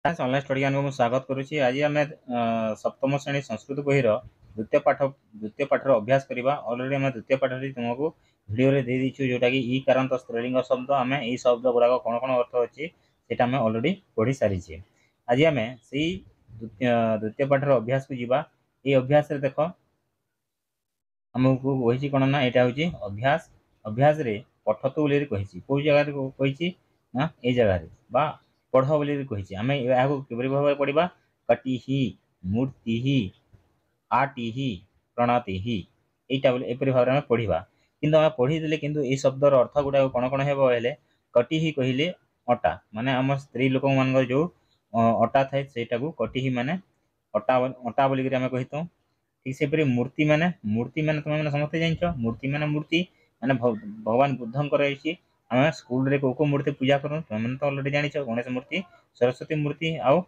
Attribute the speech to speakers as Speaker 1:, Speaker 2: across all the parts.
Speaker 1: Online study ज्ञान को स्वागत करुच्ची। आज आम सप्तम श्रेणी संस्कृत बही द्वितीय पाठर अभ्यास करवा। अलरेडी आम द्वितीय पाठ तुमको भिडियो दे दीचु जोटा कि ई कारण स्त्रीलिंग शब्द आम यही शब्द गुड़ाक कौन कौन अर्थ अच्छी से आम अलरेडी पढ़ी सारी। आज आम से द्वितीय पाठर अभ्यास को जीवा। ये अभ्यास देख आमको कही कौन ना यहाँ हूँ अभ्यास। अभ्यास पठतु बोली कही कौ जगह कही ना ये जगह बा पढ़ बोली कही आम यहाँ किपरि भाव पढ़ा कटि मूर्ति आटि प्रणति यहाँ एपरी भाव में पढ़ा कि आम पढ़ीदे कि ये शब्दर अर्थ गुड़ा कौन कौन है कटि कहले अटा माने आम स्त्री लोक मान जो अटा थाए से कटि माने अटा अटा बोलिक आम कही था। ठीक से मूर्ति माने तुम मैंने समझते जान मूर्ति माने भगवान बुद्धंकर आम स्कूल कौ कौ मूर्ति पूजा करूँ तुम मैंने तो अलरेडी जान गणेश मूर्ति सरस्वती मूर्ति आउ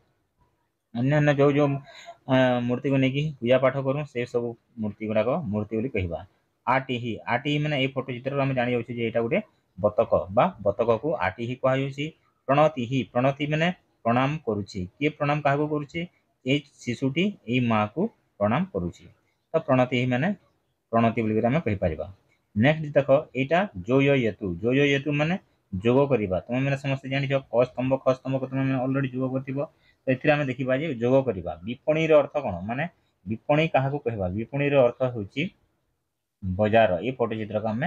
Speaker 1: अन्य जो जो मूर्ति को लेकिन पूजा पाठ करूँ से सब मूर्ति गुड़ाक मूर्ति बोली कहवा। आटि माने ये फोटो चित्र आम जानी जाऊँ यहाँ गोटे बतक बा बतक को आटि कहुच्छी। प्रणति माने प्रणाम करुच्ची किए प्रणाम क्या करुच्ची ये शिशुटी ये माँ को प्रणाम करुच्ची तो प्रणति माने प्रणति बोली आम कहीपर। नेक्स्ट देख यहाँ जो येतु माने जोग करवा तुम मैंने समस्त जान क स्तंभ ख स्तंभ को तुम मैंने अलरेडी जोग कर तो ये देखा जोग करवा। विपणी अर्थ कौन माने विपणी क्या कहवा विपणी अर्थ हूँ बजार ये फोटो चित्र को आम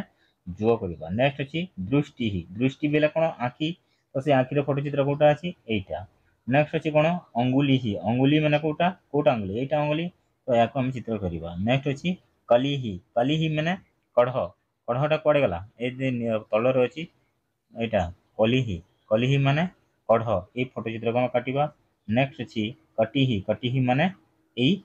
Speaker 1: जोग करवा। नेक्स्ट अच्छी दृष्टि बेले कौन आखि तो से आखिर फोटो चित्र कौटा अच्छी यहाँ। नेक्स्ट अच्छी कौन अंगुली माने कौटा कौटा अंगुली यहाँ अंगुली तो या आम चित्र करवा। नेक्स्ट अच्छी कलिही माने कढ़टा कड़े गला ये तलर अच्छी यहाँ कलिही माने कढ़ ये फोटो चित्र को आम काटिबा। नेक्स्ट अच्छी कटि माने यही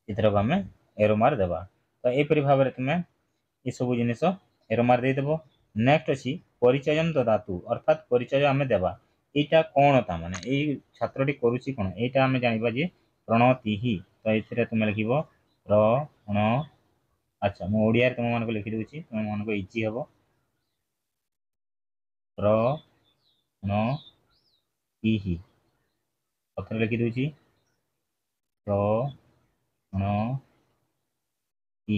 Speaker 1: चित्र को आम एरोमार देवा तो यहपरी भाव में तुम्हें ये सब जिनस एरोमार देदेव। नेक्स्ट अच्छी परिचय ददातु अर्थात परिचय आम देवा यहाँ कौन था माने यही छात्रटी करुच्ची कौन यहाँ आम जाना जे प्रणति तो ये तुम लिख प्रण अच्छा मुझे ओडिया तुम मानक लिखिदे तुम मानक इजी हम प्रणति अक्षर लिखिदे प्रणति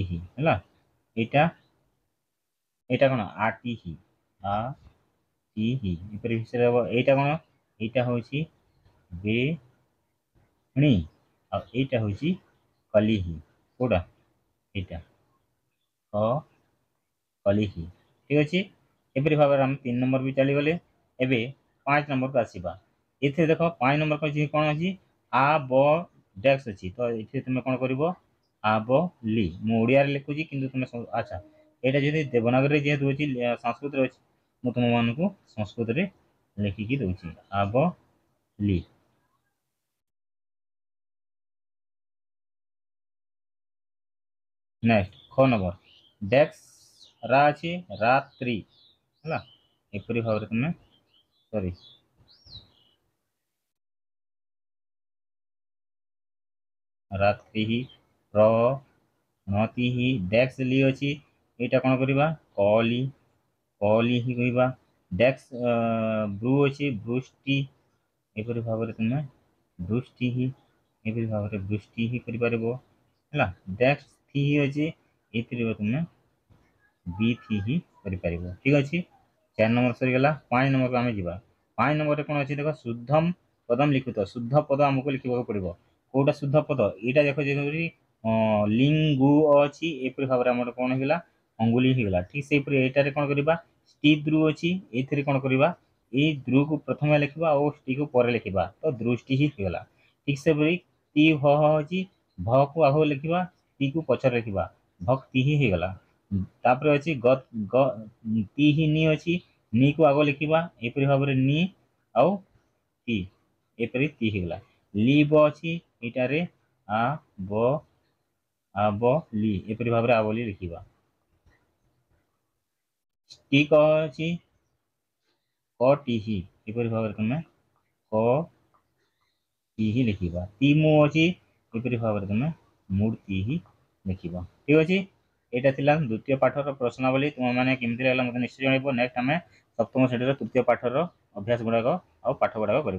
Speaker 1: है यहाँ कौन आटि विषय हम यहाँ कौन यहाँ हूँ बेणी आईटा हूँ कलिही कौटा यहाँ कलिही। ठीक अच्छे एपरी भाव में 3 नंबर भी चलीगले। एवं 5 नंबर को आसवा ये देख 5 नंबर को कौन अच्छी आ ब डेक्स अच्छी तो ये तुम कौन कर आ ब ली मुझे लिखुची कि तुम अच्छा यहाँ जी देवनागरी जेहतु अच्छी संस्कृत अच्छी मुझे तुम मानक संस्कृत लिखिकी दूसरी आ ब ली। नेक्स्ट ख नंबर डेक्स रा अच्छी रात्रि है एपरी भाव में तुम सॉरी रात्रि प्रणति डेक्स ली अच्छी यहाँ कौन करवा कली ही कहवा। डेक्स ब्रू अच्छी बृष्टि एपरी भाव में तुम बृष्टि एपरी भाव में बृष्टि ही कर डेक्स थी अच्छी ये तुम बी थी ही कर। ठीक अच्छे 4 नंबर सरीगला। 5 नंबर को आम जा 5 नंबर कौन अच्छी देख शुद्धम पदम लिखित शुद्ध पद आमको लिखा पड़ो कौटा शुद्ध पद यहाँ देख जो लिंगु अच्छी एपरी भाव में आम कौन होगा अंगुली होगा। ठीक से यहाँ कौन करवा स्टी द्रु अच्छी ये कौन करवा ये द्रु को प्रथम लिखा और स्टी को पर लिखा तो दृष्टि ही होगा। ठीक से ती अच्छी भ को आग लिखा ती को पचर लिखा भक्ति ही होगा। तापर अच्छी ती ही नी अच्छी नी को आग लिखा एपरी भाव में नी आउ ती एपरी ती होगा। लीब अच्छी यहाँ आ ब ली एपरी भाव में आ बोली लिखा। स्टिक अच्छी कटि एपरी भाव में तुम कटि लिखा। तिमु अच्छी एपरी भाव में तुम मूर्ति ही लिखा। ठीक अच्छे यहाँ थी द्वितीय पाठर प्रश्नावली तुम मैंने केमती लगे मतलब निश्चय जन। नेक्स्ट आम सप्तम श्रेणी तृतीय पाठर अभ्यास गुड़ाक आ पाठ गुड़ाक कर।